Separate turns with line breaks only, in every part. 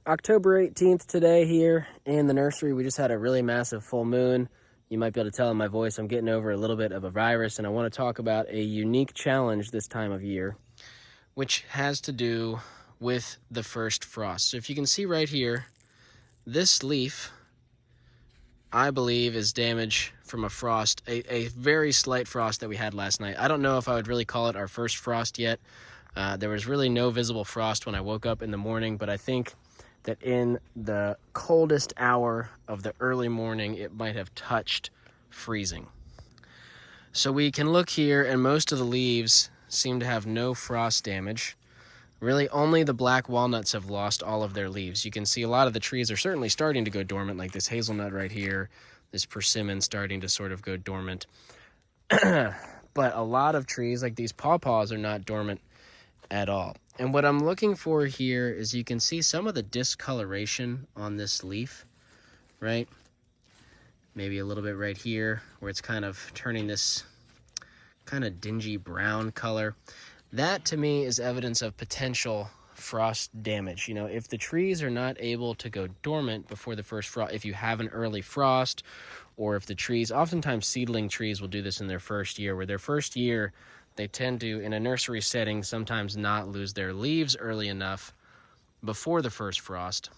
October 18th today here in the nursery. We just had a really massive full moon. You might be able to tell in my voice I'm getting over a little bit of a virus, and I want to talk about a unique challenge this time of year, which has to do with the first frost. So if you can see right here, this leaf, I believe, is damage from a frost, a very slight frost that we had last night. I don't know if I would really call it our first frost yet. There was really no visible frost when I woke up in the morning, but I think that in the coldest hour of the early morning, it might have touched freezing. So we can look here, and most of the leaves seem to have no frost damage. Really, only the black walnuts have lost all of their leaves. You can see a lot of the trees are certainly starting to go dormant, like this hazelnut right here, this persimmon starting to sort of go dormant. But a lot of trees, like these pawpaws, are not dormant at all. And what I'm looking for here is you can see some of the discoloration on this leaf, right? Maybe a little bit right here where it's kind of turning this kind of dingy brown color. That to me is evidence of potential frost damage. You know, if the trees are not able to go dormant before the first frost, if you have an early frost, or if the trees, oftentimes seedling trees will do this in their first year, where their first year they tend to, in a nursery setting, sometimes not lose their leaves early enough before the first frost.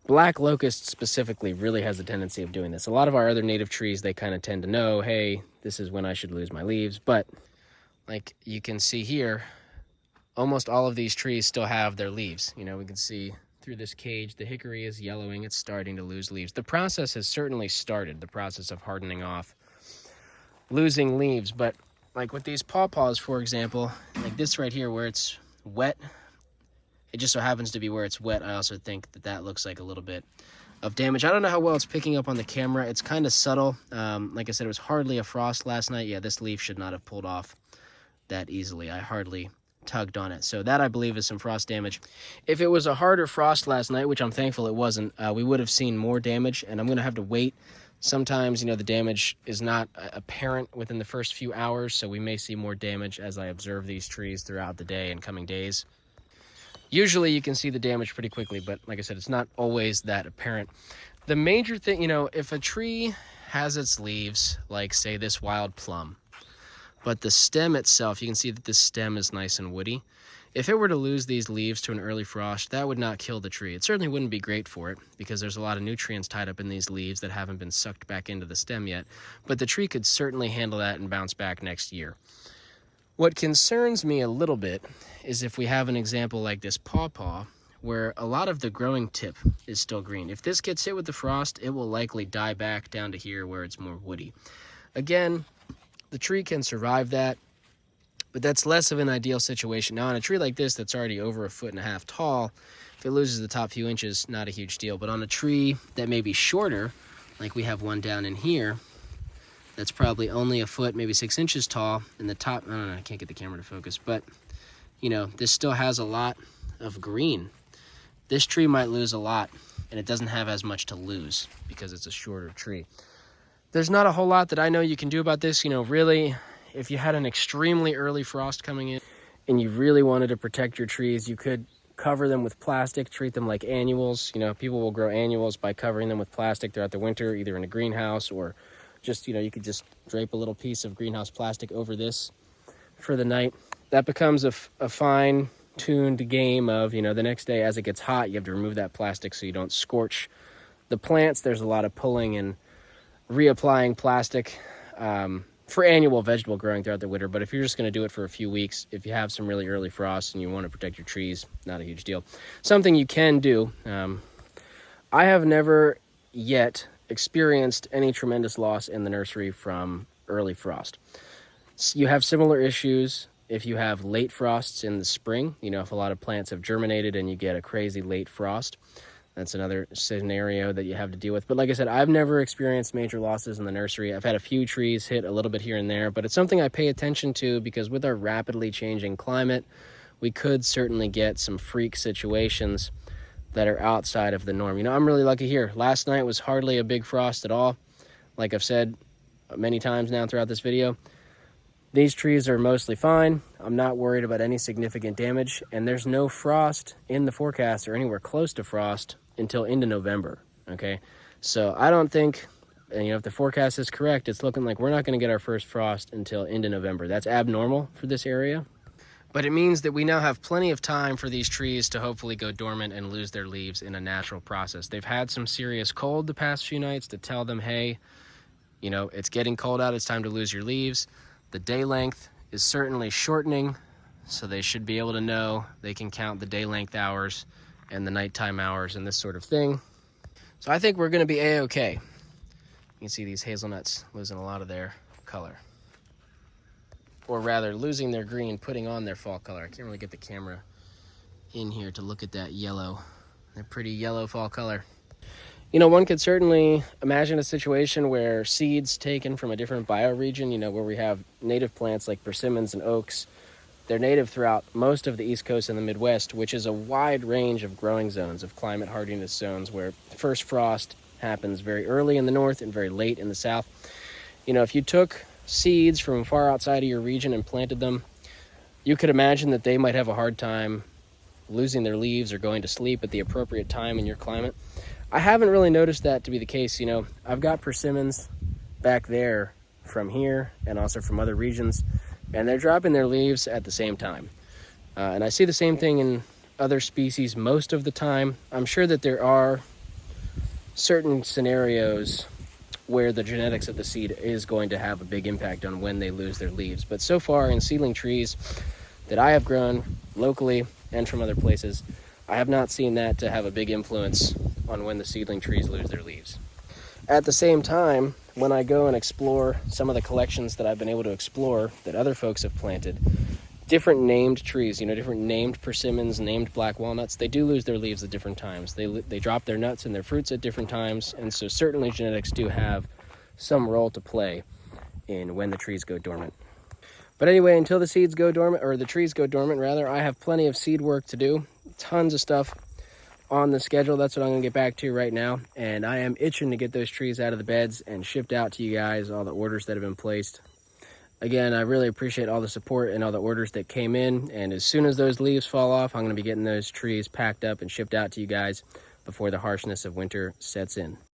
Black locust specifically really has a tendency of doing this. A lot of our other native trees, they kind of tend to know, hey, this is when I should lose my leaves. But like you can see here, almost all of these trees still have their leaves. You know, we can see through this cage, the hickory is yellowing. It's starting to lose leaves. The process has certainly started, the process of hardening off, losing leaves. But like with these pawpaws, for example, like this right here where it's wet, it just so happens to be where it's wet. I also think that that looks like a little bit of damage. I don't know how well it's picking up on the camera. It's kind of subtle. Like I said, it was hardly a frost last night. Yeah, this leaf should not have pulled off that easily. I hardly tugged on it. So that, I believe, is some frost damage. If it was a harder frost last night, which I'm thankful it wasn't, we would have seen more damage, and I'm going to have to wait. Sometimes, you know, the damage is not apparent within the first few hours, so we may see more damage as I observe these trees throughout the day and coming days. Usually you can see the damage pretty quickly, but like I said, it's not always that apparent. The major thing, you know, if a tree has its leaves, like say this wild plum, but the stem itself, you can see that this stem is nice and woody. If it were to lose these leaves to an early frost, that would not kill the tree. It certainly wouldn't be great for it because there's a lot of nutrients tied up in these leaves that haven't been sucked back into the stem yet. But the tree could certainly handle that and bounce back next year. What concerns me a little bit is if we have an example like this pawpaw, where a lot of the growing tip is still green. If this gets hit with the frost, it will likely die back down to here where it's more woody. Again, the tree can survive that, but that's less of an ideal situation. Now, on a tree like this that's already over 1.5 feet tall, if it loses the top few inches, not a huge deal. But on a tree that may be shorter, like we have one down in here, that's probably only 1 foot, maybe 6 inches tall, and the top, I don't know, I can't get the camera to focus, but, you know, this still has a lot of green. This tree might lose a lot, and it doesn't have as much to lose because it's a shorter tree. There's not a whole lot that I know you can do about this. You know, really, if you had an extremely early frost coming in and you really wanted to protect your trees, you could cover them with plastic, treat them like annuals. You know, people will grow annuals by covering them with plastic throughout the winter, either in a greenhouse or just, you know, you could just drape a little piece of greenhouse plastic over this for the night. That becomes a fine-tuned game of, you know, the next day as it gets hot, you have to remove that plastic so you don't scorch the plants. There's a lot of pulling and reapplying plastic for annual vegetable growing throughout the winter. But if you're just going to do it for a few weeks, if you have some really early frost and you want to protect your trees, not a huge deal. Something you can do. I have never yet experienced any tremendous loss in the nursery from early frost. You have similar issues if you have late frosts in the spring. You know, if a lot of plants have germinated and you get a crazy late frost, that's another scenario that you have to deal with. But like I said, I've never experienced major losses in the nursery. I've had a few trees hit a little bit here and there, but it's something I pay attention to because with our rapidly changing climate, we could certainly get some freak situations that are outside of the norm. You know, I'm really lucky here. Last night was hardly a big frost at all. Like I've said many times now throughout this video, These trees are mostly fine. I'm not worried about any significant damage, and there's no frost in the forecast or anywhere close to frost until into November, okay? So I don't think, if the forecast is correct, it's looking like we're not going to get our first frost until into November. That's abnormal for this area, but it means that we now have plenty of time for these trees to hopefully go dormant and lose their leaves in a natural process. They've had some serious cold the past few nights to tell them, hey, it's getting cold out, it's time to lose your leaves. The day length is certainly shortening, so they should be able to know they can count the day length hours and the nighttime hours and this sort of thing. So I think we're going to be a-okay. You can see these hazelnuts losing a lot of their color, or rather losing their green, putting on their fall color. I can't really get the camera in here to look at that yellow, that pretty yellow fall color. One could certainly imagine a situation where seeds taken from a different bioregion, where we have native plants like persimmons and oaks, they're native throughout most of the East Coast and the Midwest, which is a wide range of growing zones, of climate hardiness zones, where first frost happens very early in the north and very late in the south. If you took seeds from far outside of your region and planted them, you could imagine that they might have a hard time losing their leaves or going to sleep at the appropriate time in your climate. I haven't really noticed that to be the case. I've got persimmons back there from here and also from other regions, and they're dropping their leaves at the same time. And I see the same thing in other species most of the time. I'm sure that there are certain scenarios where the genetics of the seed is going to have a big impact on when they lose their leaves. But so far in seedling trees that I have grown locally and from other places, I have not seen that to have a big influence on when the seedling trees lose their leaves. At the same time, when I go and explore some of the collections that I've been able to explore that other folks have planted, different named trees, different named persimmons, named black walnuts, they do lose their leaves at different times. They drop their nuts and their fruits at different times, and so certainly genetics do have some role to play in when the trees go dormant. But anyway, until the seeds go dormant, or the trees go dormant rather, I have plenty of seed work to do. Tons of stuff on the schedule. That's what I'm going to get back to right now. And I am itching to get those trees out of the beds and shipped out to you guys, all the orders that have been placed. Again, I really appreciate all the support and all the orders that came in. And as soon as those leaves fall off, I'm going to be getting those trees packed up and shipped out to you guys before the harshness of winter sets in.